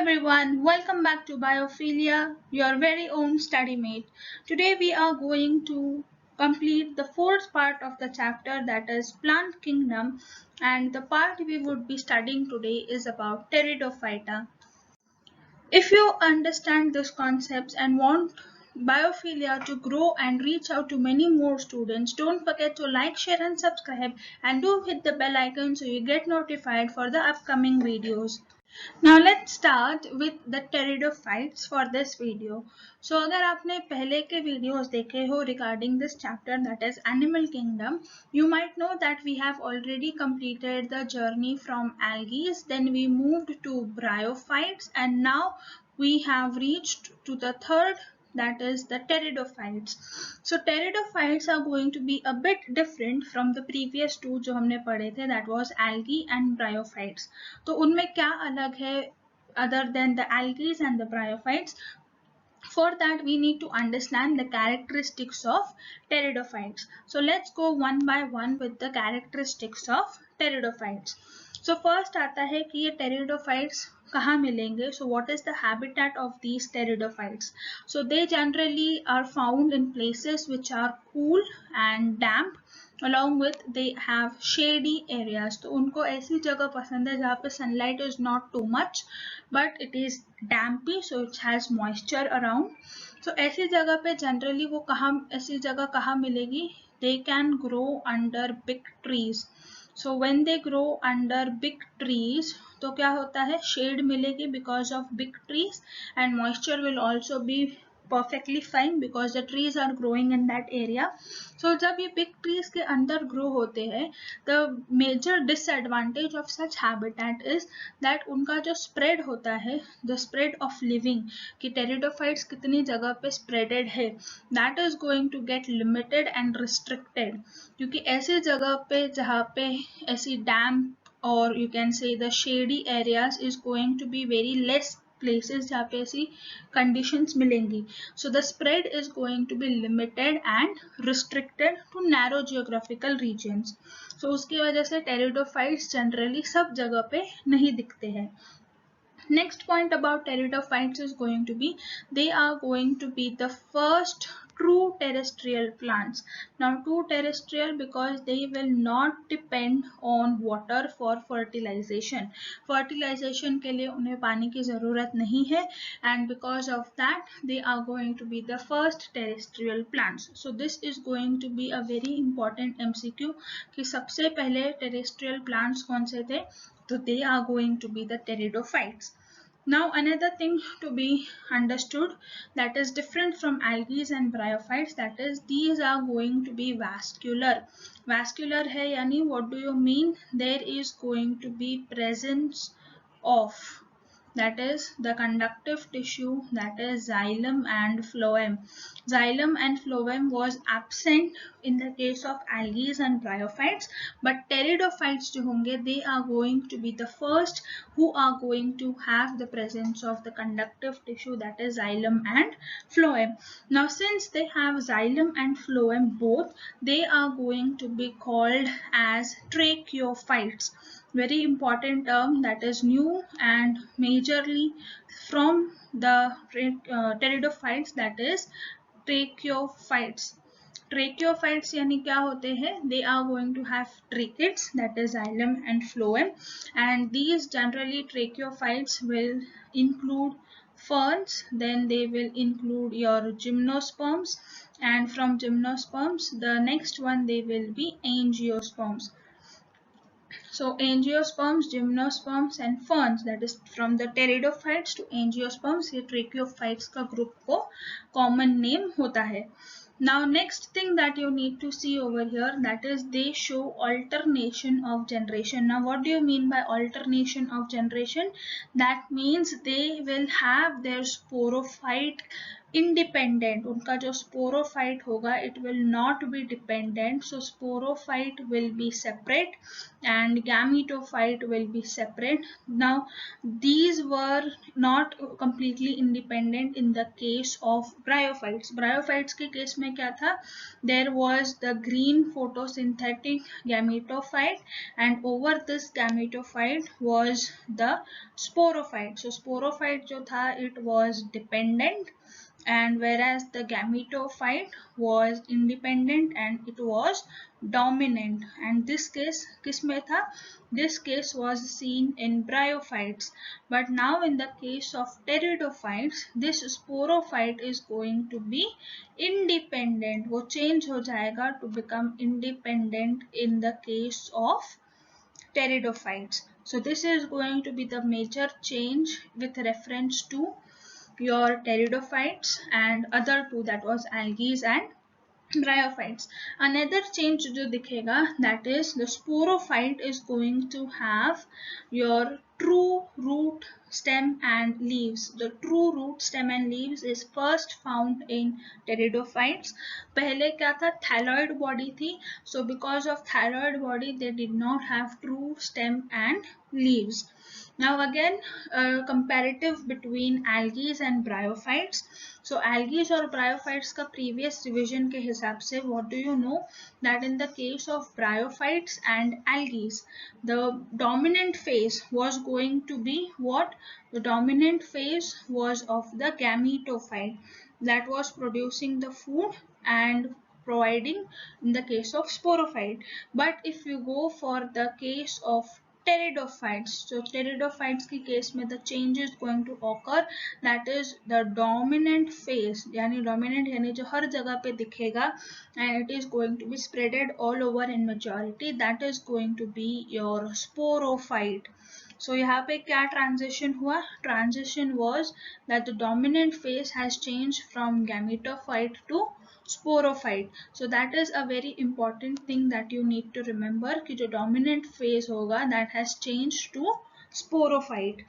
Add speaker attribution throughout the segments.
Speaker 1: everyone, welcome back to Biophilia, your very own study mate. Today we are going to complete the fourth part of the chapter, that is Plant Kingdom, and the part we would be studying today is about Pteridophyta. If you understand these concepts and want Biophilia to grow and reach out to many more students, don't forget to like, share and subscribe, and do hit the bell icon so you get notified for the upcoming videos. Now let's start with the pteridophytes for this video. So अगर आपने पहले के videos देखे हो regarding this chapter, that is Animal Kingdom, you might know that we have already completed the journey from algae, then we moved to bryophytes, and now we have reached to the third, that is the pteridophytes. So pteridophytes are going to be a bit different from the previous two जो हमने पढ़े थे, that was algae and bryophytes. तो उनमें क्या अलग है other than the algae and the bryophytes? For that we need to understand the characteristics of pteridophytes. So let's go one by one with the characteristics of pteridophytes. So first आता है कि ये pteridophytes कहाँ मिलेंगे? So what is the habitat of these pteridophytes? So they generally are found in places which are cool and damp, along with they have shady areas. तो उनको ऐसी जगह पसंद है जहाँ पे sunlight is not too much but it is dampy, so it has moisture around. So ऐसी जगह पे generally वो ऐसी जगह कहाँ मिलेगी? They can grow under big trees. So when they grow under big trees, तो क्या होता है? Shade मिलेगी because of big trees, and moisture will also be perfectly fine because the trees are growing in that area. So जब ये big trees के अंदर grow होते हैं, the major disadvantage of such habitat is that उनका जो spread होता है, the spread of living, कि pteridophytes कितनी जगह पे spreaded है, that is going to get limited and restricted. क्योंकि ऐसी जगह पे जहाँ पे ऐसी damp or you can say the shady areas is going to be very less places जहाँ पे ऐसी conditions मिलेंगी. So the spread is going to be limited and restricted to narrow geographical regions. So उसकी वजह से pteridophytes generally सब जगह पे नहीं दिखते हैं. Next point about pteridophytes is going to be they are going to be the first true terrestrial plants. Now true terrestrial because they will not depend on water for fertilization. Fertilization के लिए उन्हें पानी की ज़रूरत नहीं है, and because of that they are going to be the first terrestrial plants. So this is going to be a very important MCQ कि सबसे पहले terrestrial plants कौन से थे? So they are going to be the pteridophytes. Now another thing to be understood that is different from algae and bryophytes, that is these are going to be vascular. Vascular है यानी what do you mean? There is going to be presence of, that is the conductive tissue, that is xylem and phloem. Xylem and phloem was absent in the case of algae and bryophytes, but pteridophytes जो होंगे they are going to be the first who are going to have the presence of the conductive tissue, that is xylem and phloem. Now since they have xylem and phloem both, they are going to be called as tracheophytes. Very important term that is new and majorly from the pteridophytes, that is tracheophytes. Tracheophytes यानी क्या होते हैं? They are going to have tracheids, that is xylem and phloem, and these generally tracheophytes will include ferns, then they will include your gymnosperms, and from gymnosperms the next one they will be angiosperms. So angiosperms, gymnosperms and ferns, that is from the pteridophytes to angiosperms, ये tracheophytes का group को common name होता है. Now next thing that you need to see over here, that is they show alternation of generation. Now what do you mean by alternation of generation? That means they will have their sporophyte independent, उनका जो sporophyte होगा it will not be dependent, so sporophyte will be separate and gametophyte will be separate. Now these were not completely independent in the case of bryophytes. Bryophytes के case में क्या था, there was the green photosynthetic gametophyte and over this gametophyte was the sporophyte. So sporophyte जो था it was dependent, and whereas the gametophyte was independent and it was dominant. And this case किस में था, this case was seen in bryophytes. But now in the case of pteridophytes, this sporophyte is going to be independent, वो change हो जाएगा to become independent in the case of pteridophytes. So this is going to be the major change with reference to your pteridophytes and other two, that was algae and bryophytes. Another change जो दिखेगा, that is the sporophyte is going to have your true root, stem and leaves. The true root, stem and leaves is first found in pteridophytes. पहले क्या था, thyroid body थी, so because of thyroid body they did not have true stem and leaves. Now again, comparative between algae and bryophytes. So algae और bryophytes का previous revision के हिसाब से, what do you know, that in the case of bryophytes and algae, the dominant phase was going to be what? The dominant phase was of the gametophyte that was producing the food and providing in the case of sporophyte. But if you go for the case of pteridophytes, so pteridophytes की case में the change is going to occur, that is the dominant phase, यानी dominant यानी जो हर जगह पे दिखेगा and it is going to be spreaded all over in majority, that is going to be your sporophyte. So यहाँ पे क्या transition हुआ, transition was that the dominant phase has changed from gametophyte to sporophyte. So that is a very important thing that you need to remember कि जो dominant phase होगा that has changed to sporophyte.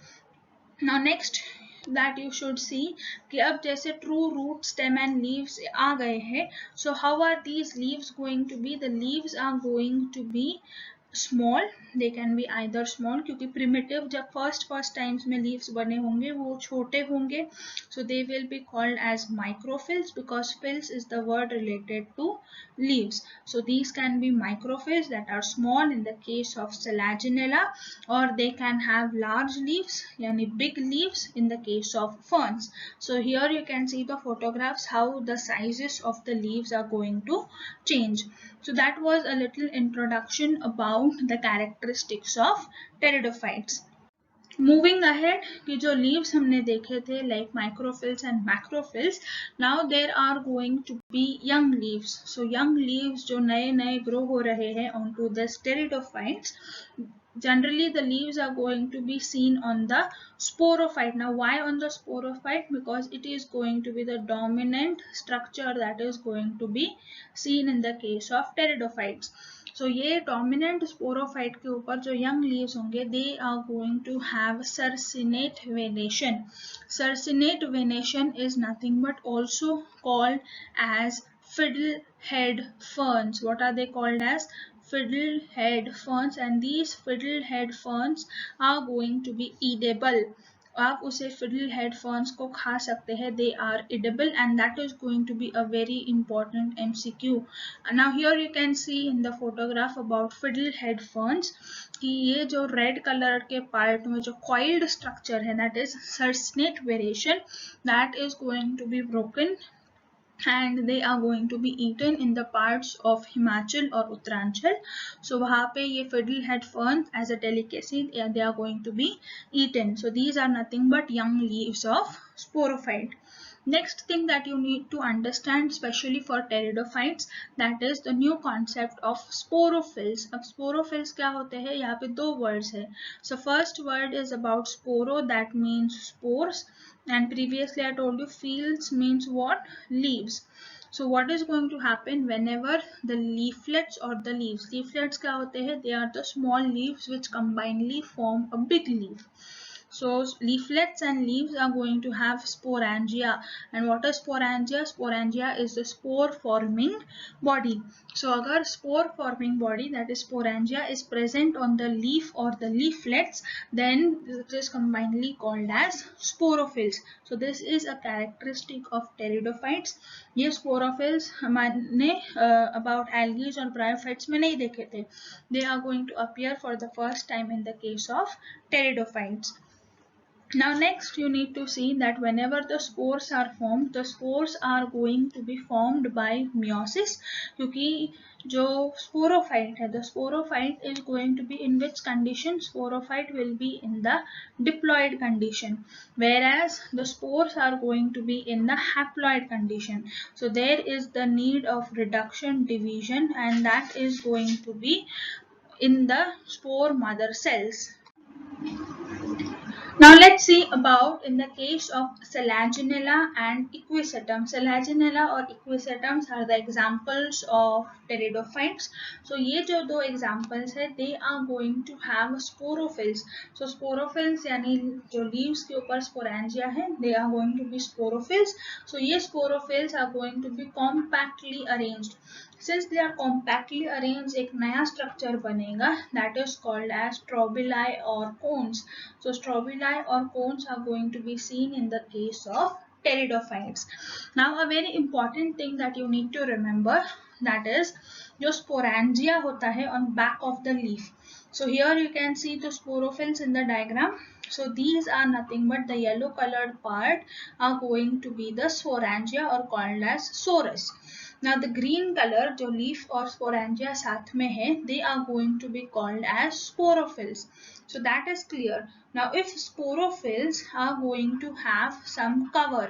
Speaker 1: Now next that you should see कि अब जैसे true root, stem and leaves आ गए हैं, so how are these leaves going to be? The leaves are going to be small, they can be either small, क्योंकि primitive जब first times में leaves बने होंगे वो छोटे होंगे, so they will be called as microphyls because phylls is the word related to leaves. So these can be microphyls that are small in the case of Selaginella, or they can have large leaves yani big leaves in the case of ferns. So here you can see the photographs how the sizes of the leaves are going to change. So that was a little introduction about the characteristics of pteridophytes. Moving ahead, कि जो leaves हमने देखे थे like microphyls and macrophyls, now there are going to be young leaves. So young leaves जो नए grow हो रहे हैं onto the pteridophytes, generally the leaves are going to be seen on the sporophyte. Now why on the sporophyte? Because it is going to be the dominant structure that is going to be seen in the case of pteridophytes. So ये dominant sporophyte के ऊपर जो young leaves होंगे, they are going to have circinate venation. Circinate venation is nothing but also called as fiddlehead ferns. What are they called as? Fiddlehead ferns, and these fiddlehead ferns are going to be edible. आप उसे fiddlehead ferns को खा सकते हैं, they are edible, and that is going to be a very important MCQ. Now here you can see in the photograph about fiddlehead ferns कि ये जो red color के part में जो coiled structure है, that is circinate venation, that is going to be broken and they are going to be eaten in the parts of Himachal or Uttaranchal. So वहाँ पे ये fiddlehead fern as a delicacy they are going to be eaten. So these are nothing but young leaves of sporophyte. Next thing that you need to understand, especially for pteridophytes, that is the new concept of sporophylls. अब sporophylls क्या होते हैं? यहाँ पे दो words है. So first word is about sporo, that means spores, and previously I told you phylls means what? Leaves. So what is going to happen whenever the leaflets or the leaves? Leaflets क्या होते हैं? They are the small leaves which combinedly form a big leaf. So leaflets and leaves are going to have sporangia. And what is sporangia? Sporangia is the spore forming body. So agar spore forming body, that is sporangia, is present on the leaf or the leaflets, then it is combinedly called as sporophylls. So this is a characteristic of pteridophytes. ये sporophylls हमने about algae और bryophytes में नहीं देखे थे. They are going to appear for the first time in the case of pteridophytes. Now next you need to see that whenever the spores are formed, the spores are going to be formed by meiosis, क्योंकि जो sporophyte है, the sporophyte is going to be in which condition? Sporophyte will be in the diploid condition, whereas the spores are going to be in the haploid condition. So there is the need of reduction, division, and that is going to be in the spore mother cells. Now let's see about in the case of Selaginella and Equisetum. Selaginella or Equisetums are the examples of pteridophytes. So ये जो दो examples है, they are going to have sporophylls. So sporophylls यानी जो leaves के ऊपर sporangia है, they are going to be sporophylls. So ये sporophylls are going to be compactly arranged. Since they are compactly arranged, एक नया structure बनेगा, that is called as strobili or cones. So strobili or cones are going to be seen in the case of pteridophytes. Now a very important thing that you need to remember, that is जो sporangia होता है on back of the leaf. So here you can see the sporophylls in the diagram. So these are nothing but the yellow colored part are going to be the sporangia or called as sorus. Now the green color जो leaf और sporangia साथ में है, they are going to be called as sporophylls. So that is clear. Now if sporophylls are going to have some cover,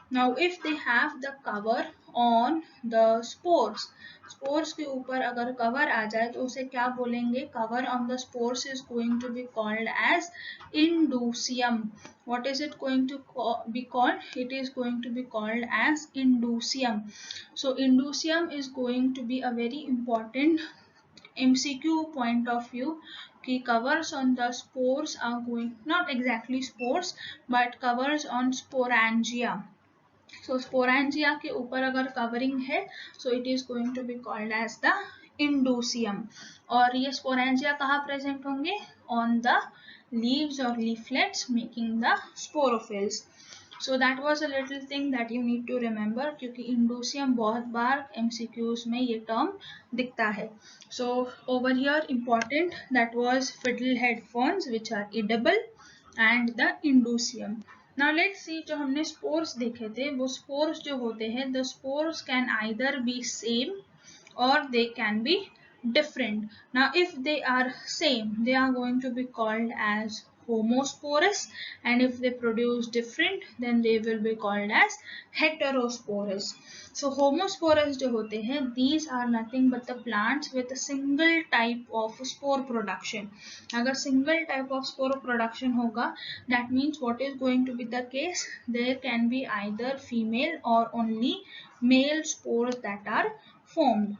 Speaker 1: now if they have the cover on the spores, spores के ऊपर अगर cover आ जाए तो उसे क्या बोलेंगे? Cover on the spores is going to be called as indusium. What is it going to be called? It is going to be called as indusium. So indusium is going to be a very important MCQ point of view. कि covers on the spores are going, not exactly spores, but covers on sporangia. So sporangia के ऊपर अगर covering है, so it is going to be called as the indusium. और ये sporangia कहाँ present होंगे? On the leaves or leaflets, making the sporophylls. So that was a little thing that you need to remember, क्योंकि indusium बहुत बार MCQs में ये term दिखता है. So over here important, that was fiddlehead ferns which are edible and the indusium. Now let's see, जो हमने spores देखे थे, वो spores जो होते हैं, the spores can either be same or they can be different. Now if they are same, they are going to be called as homosporous, and if they produce different, then they will be called as heterosporous. So homosporous जो होते हैं, these are nothing but the plants with a single type of spore production. अगर single type of spore production होगा, that means what is going to be the case? There can be either female or only male spores that are formed.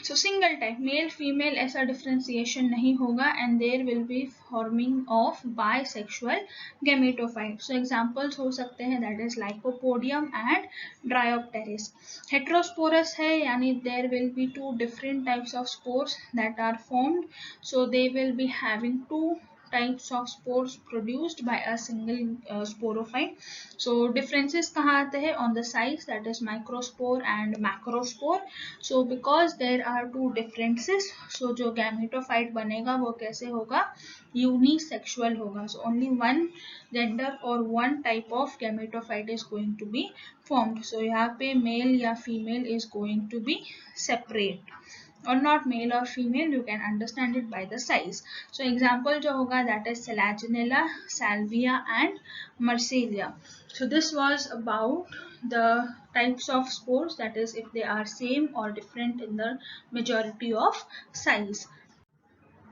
Speaker 1: So single type, male female ऐसा differentiation नहीं होगा, and there will be forming of bisexual gametophyte. So examples हो सकते हैं, that is Lycopodium and Dryopteris. Heterosporous है, यानी there will be two different types of spores that are formed. So they will be having two types of spores produced by a single sporophyte. So differences कहाँ आते हैं? On the size, that is microspore and macrospore. So because there are two differences, so जो gametophyte बनेगा वो कैसे होगा? Unisexual होगा. So only one gender or one type of gametophyte is going to be formed. So यहाँ पे male या female is going to be separate, or not male or female, you can understand it by the size. So example जो होगा, that is Selaginella, Salvia and Marsilea. So this was about the types of spores, that is if they are same or different in the majority of size.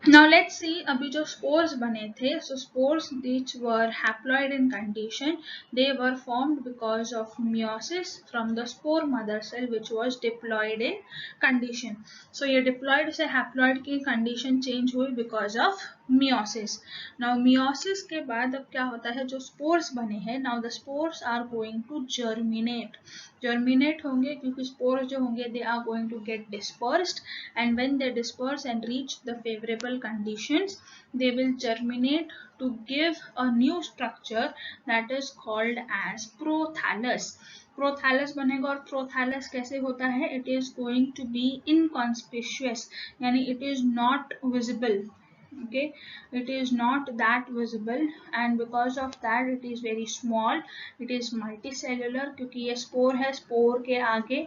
Speaker 1: Now let's see अभी जो spores बने थे, so spores which were haploid in condition, they were formed because of meiosis from the spore mother cell which was diploid in condition. So ये diploid से haploid की condition change हुई because of meiosis. Now meiosis के बाद अब क्या होता है, जो स्पोर्स बने हैं, now the spores are going to germinate होंगे, क्योंकि स्पोर्स जो होंगे they are going to get dispersed, and when they disperse and reach the favourable conditions they will germinate to give a new structure that is called as prothallus. Prothallus बनेगा, और prothallus कैसे होता है, it is going to be inconspicuous, यानी it is not visible. Okay, it is not that visible, and because of that it is very small, it is multicellular, क्योंकि ये spore है, spore के आगे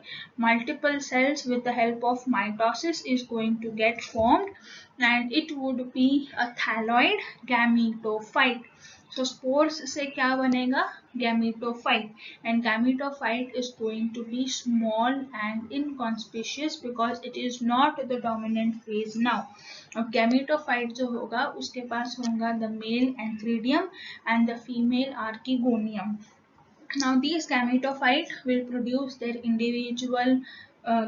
Speaker 1: multiple cells with the help of mitosis is going to get formed, and it would be a thalloid gametophyte. So spores से क्या बनेगा, gametophyte, and gametophyte is going to be small and inconspicuous because it is not the dominant phase now. अब gametophyte जो होगा उसके पास होगा the male antheridium and the female archegonium. Now these gametophyte will produce their individual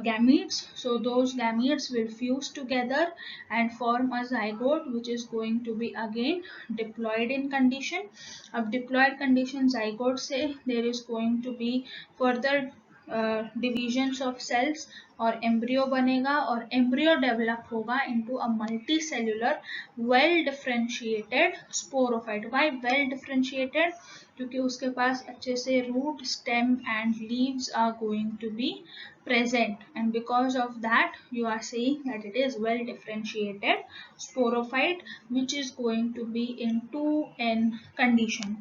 Speaker 1: gametes. So those gametes will fuse together and form a zygote, which is going to be again diploid in condition. Of diploid condition zygote से there is going to be further divisions of cells, और embryo बनेगा, और embryo develop होगा into a multicellular well differentiated sporophyte. Why well differentiated? क्योंकि उसके पास अच्छे से root, stem and leaves are going to be present, and because of that you are saying that it is well differentiated sporophyte, which is going to be in 2n condition.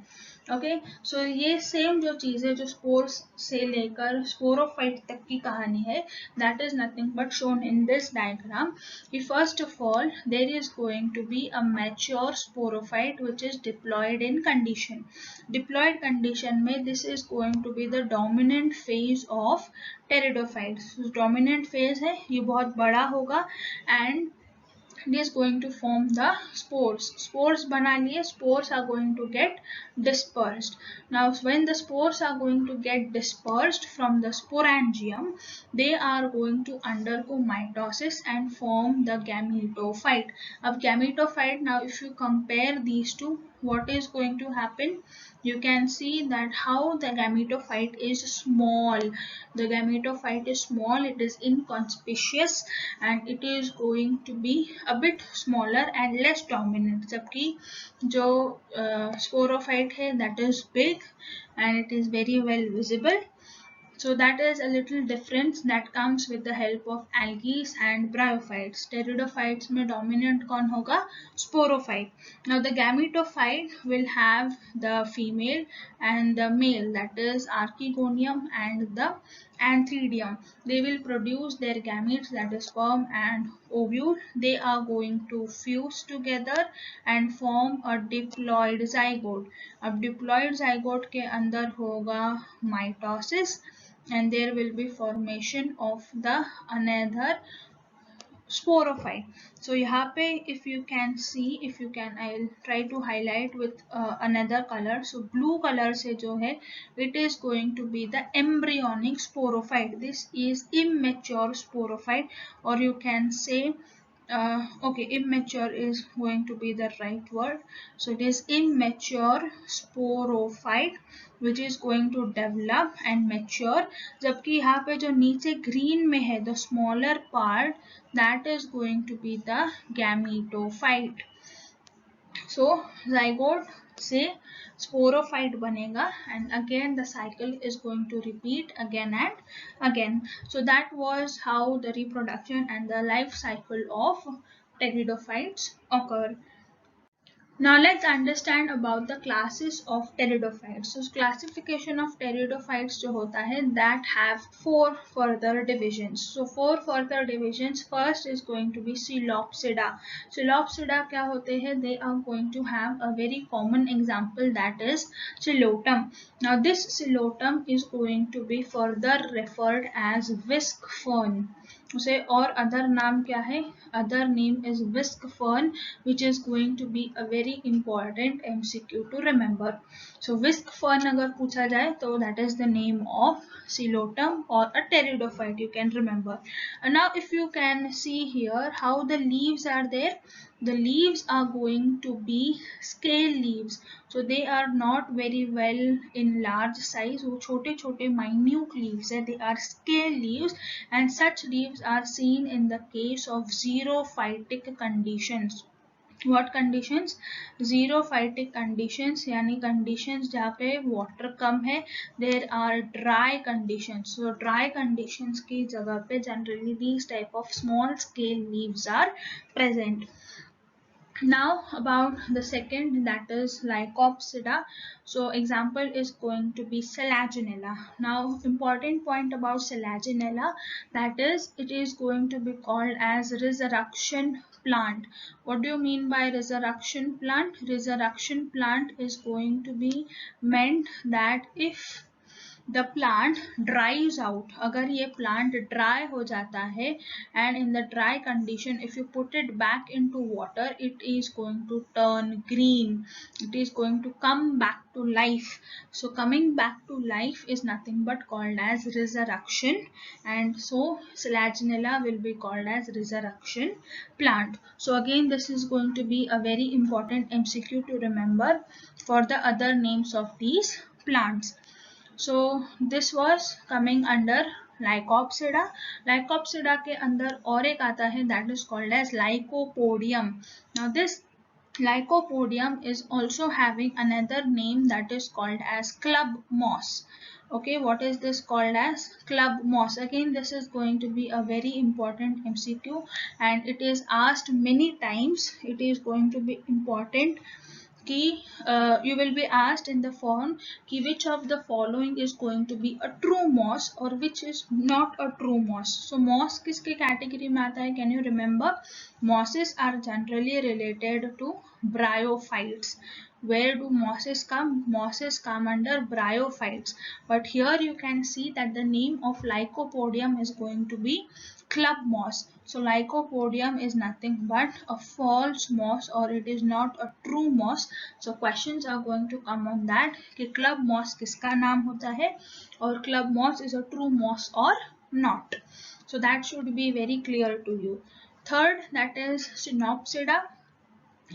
Speaker 1: Okay, so ये same जो चीज़ है जो spores से लेकर sporophyte तक की कहानी है, that is nothing but shown in this diagram. कि first of all there is going to be a mature sporophyte which is diploid in condition. Diploid condition में this is going to be the dominant phase of pteridophytes. Dominant phase है, ये बहुत बड़ा होगा, and it is going to form the spores बना लिए, spores are going to get dispersed. Now when the spores are going to get dispersed from the sporangium, they are going to undergo mitosis and form the gametophyte. अब gametophyte, now if you compare these two, what is going to happen? You can see that how the gametophyte is small. The gametophyte is small, it is inconspicuous, and it is going to be a bit smaller and less dominant. जबकि जो sporophyte है, that is big and it is very well visible. So that is a little difference that comes with the help of algae and bryophytes. Pteridophytes में dominant कौन होगा? Sporophyte. Now the gametophyte will have the female and the male, that is archegonium and the antheridium. They will produce their gametes, that is sperm and ovule. They are going to fuse together and form a diploid zygote. अब diploid zygote के अंदर होगा mitosis, and there will be formation of the another sporophyte. So यहाँ पे if you can see, I'll try to highlight with another color. So blue color से जो है, it is going to be the embryonic sporophyte. This is immature sporophyte, or you can say okay, immature is going to be the right word. So it is immature sporophyte which is going to develop and mature. जबकि यहाँ पे जो नीचे green में है, the smaller part, that is going to be the gametophyte. So zygote से sporophyte बनेगा, and again the cycle is going to repeat again and again. So that was how the reproduction and the life cycle of pteridophytes occur. Now let's understand about the classes of pteridophytes. So classification of pteridophytes जो होता है, that have 4 further divisions. So 4 further divisions. First is going to be Coelopsida. Coelopsida क्या होते हैं? They are going to have a very common example, that is Coelotum. Now this Coelotum is going to be further referred as whisk fern. उसे और other नाम क्या है? Other name is whisk fern, which is going to be a very important MCQ to remember. So whisk fern अगर पूछा जाए तो that is the name of Coelotum or a pteridophyte, you can remember. And now if you can see here how the leaves are there, the leaves are going to be scale leaves. So they are not very well in large size. वो छोटे छोटे minute leaves है, they are scale leaves, and such leaves are seen in the case of xerophytic conditions. What conditions? Xerophytic conditions, यानी conditions जहाँ पे water कम है. There are dry conditions. So dry conditions की जगह पे generally these type of small scale leaves are present. Now about the second, that is Lycopsida. So example is going to be Selaginella. Now important point about Selaginella, that is it is going to be called as resurrection plant. What do you mean by resurrection plant? Resurrection plant is going to be meant that if the plant dries out, अगर ये plant dry हो जाता है, and in the dry condition if you put it back into water, it is going to turn green, it is going to come back to life. So coming back to life is nothing but called as resurrection, and so Selaginella will be called as resurrection plant. So again this is going to be a very important MCQ to remember for the other names of these plants. So this was coming under Lycopsida. Lycopsida के अंदर और एक आता है, that is called as Lycopodium. Now this Lycopodium is also having another name, that is called as club moss. Okay, what is this called as? Club moss. Again this is going to be a very important MCQ, and it is asked many times. It is going to be important कि you will be asked in the form कि which of the following is going to be a true moss or which is not a true moss. So moss किसके category में आता है? Can you remember? Mosses are generally related to bryophytes. Where do mosses come? Mosses come under bryophytes. But here you can see that the name of Lycopodium is going to be club moss. So Lycopodium is nothing but a false moss, or it is not a true moss. So questions are going to come on that कि club moss किसका नाम होता है और club moss is a true moss or not. So that should be very clear to you. Third, that is Synopsida.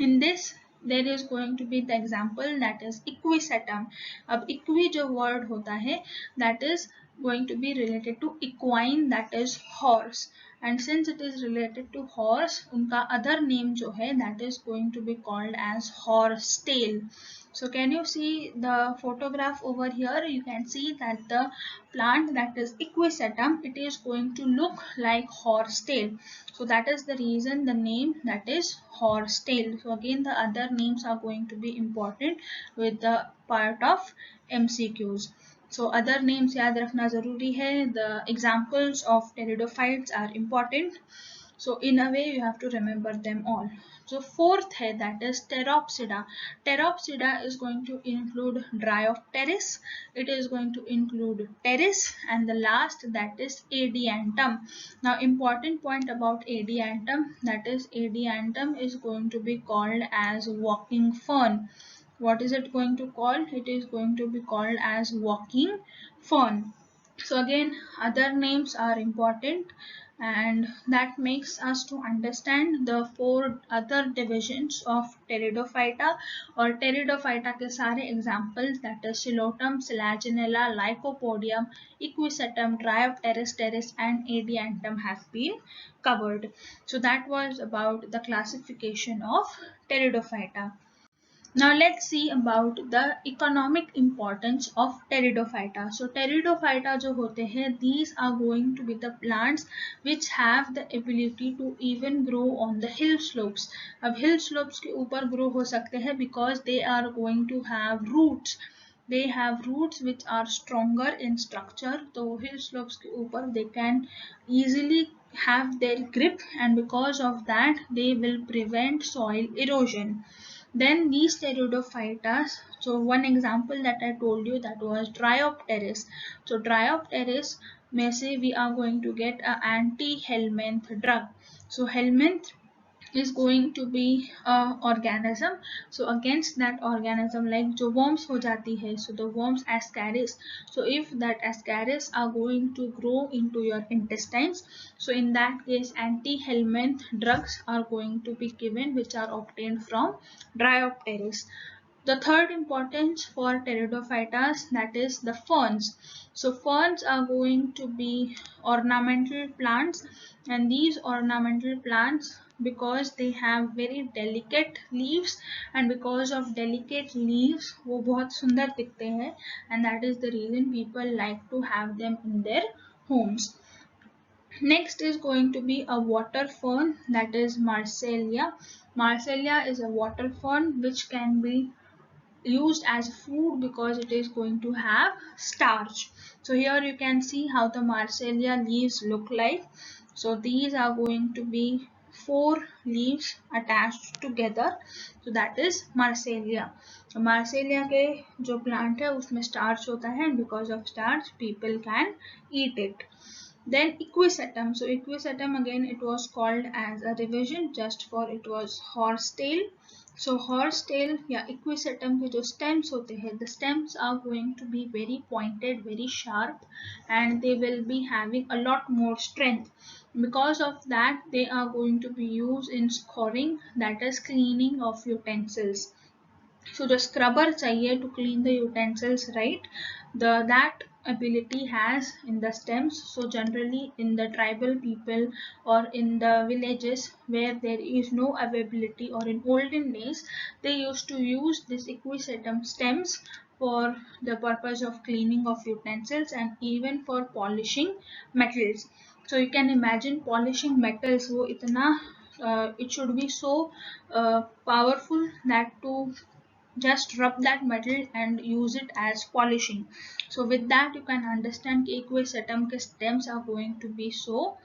Speaker 1: In this there is going to be the example, that is equisetum. अब equi जो word होता है, that is going to be related to equine, that is horse, and since it is related to horse, उनका other name जो है that is going to be called as horsetail. So can you see the photograph over here? You can see that the plant, that is equisetum, it is going to look like horsetail. So that is the reason the name, that is horsetail. So again the other names are going to be important with the part of MCQs. So other names याद रखना जरूरी है. The examples of pteridophytes are important. So in a way you have to remember them all. So fourth है, that is Pteropsida. Pteropsida is going to include Dryopteris, it is going to include Pteris, and the last, that is Adiantum. Now important point about Adiantum, that is Adiantum is going to be called as walking fern. What is it going to call? It is going to be called as walking fern. So again other names are important, and that makes us to understand the four other divisions of Pteridophyta और Pteridophyta के सारे examples, that is Psilotum, Selaginella, Lycopodium, Equisetum, Dryopteris, Pteris and Adiantum have been covered. So that was about the classification of Pteridophyta. Now let's see about the economic importance of Pteridophyta. So Pteridophyta जो होते हैं, these are going to be the plants which have the ability to even grow on the hill slopes. अब hill slopes के ऊपर grow हो सकते हैं because they are going to have roots. They have roots which are stronger in structure. तो hill slopes के ऊपर they can easily have their grip, and because of that they will prevent soil erosion. Then these pteridophytas, so one example that I told you, that was Dryopteris. So Dryopteris में से we are going to get a anti-helminth drug. So helminth is going to be a organism. So against that organism, like जो worms हो जाती है, so the worms ascaris, so if that ascaris are going to grow into your intestines, so in that case anti-helminth drugs are going to be given, which are obtained from Dryopteris. The third importance for pteridophytas, that is the ferns. So ferns are going to be ornamental plants, and these ornamental plants, because they have very delicate leaves, and because of delicate leaves वो बहुत सुंदर दिखते हैं, and that is the reason people like to have them in their homes. Next is going to be a water fern, that is Marsillia. Marsillia is a water fern which can be used as food because it is going to have starch. So here you can see how the Marsillia leaves look like. So these are going to be 4 leaves attached together. So that is Marsillia. So Marsillia के जो plant है उसमें starch होता है, and because of starch people can eat it. Then Equisetum. So Equisetum, again it was called as a revision just for it was horsetail. So horsetail या Equisetum के जो stems होते हैं, the stems are going to be very pointed, very sharp, and they will be having a lot more strength. Because of that, they are going to be used in scouring, that is cleaning of utensils. So the scrubber चाहिए to clean the utensils, right? That ability has in the stems. So generally in the tribal people or in the villages where there is no availability, or in olden days, they used to use this Equisetum stems for the purpose of cleaning of utensils and even for polishing metals. So you can imagine polishing metals, वो इतना it should be so powerful that to just rub that metal and use it as polishing. So with that you can understand कि Equisetum के stems are going to be so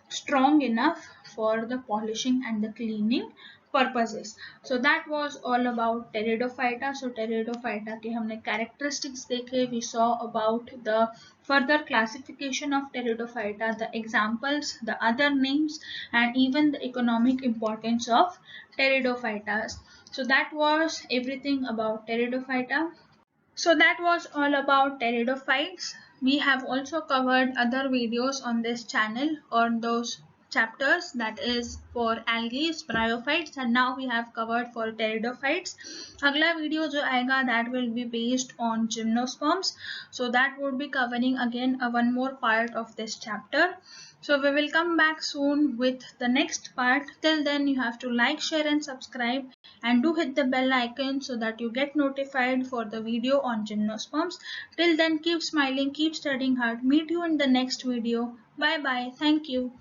Speaker 1: strong enough for the polishing and the cleaning purposes. So that was all about Pteridophyta. So Pteridophyta के हमने characteristics देखे, we saw about the further classification of Pteridophyta, the examples, the other names, and even the economic importance of Pteridophytas. So that was everything about Pteridophyta. So that was all about pteridophytes. We have also covered other videos on this channel on those chapters, that is for algae, bryophytes, and now we have covered for pteridophytes. अगला video जो आएगा, that will be based on gymnosperms. So that would be covering again one more part of this chapter. So we will come back soon with the next part. Till then you have to like, share and subscribe, and do hit the bell icon so that you get notified for the video on gymnosperms. Till then, keep smiling, keep studying hard. Meet you in the next video. Bye bye. Thank you.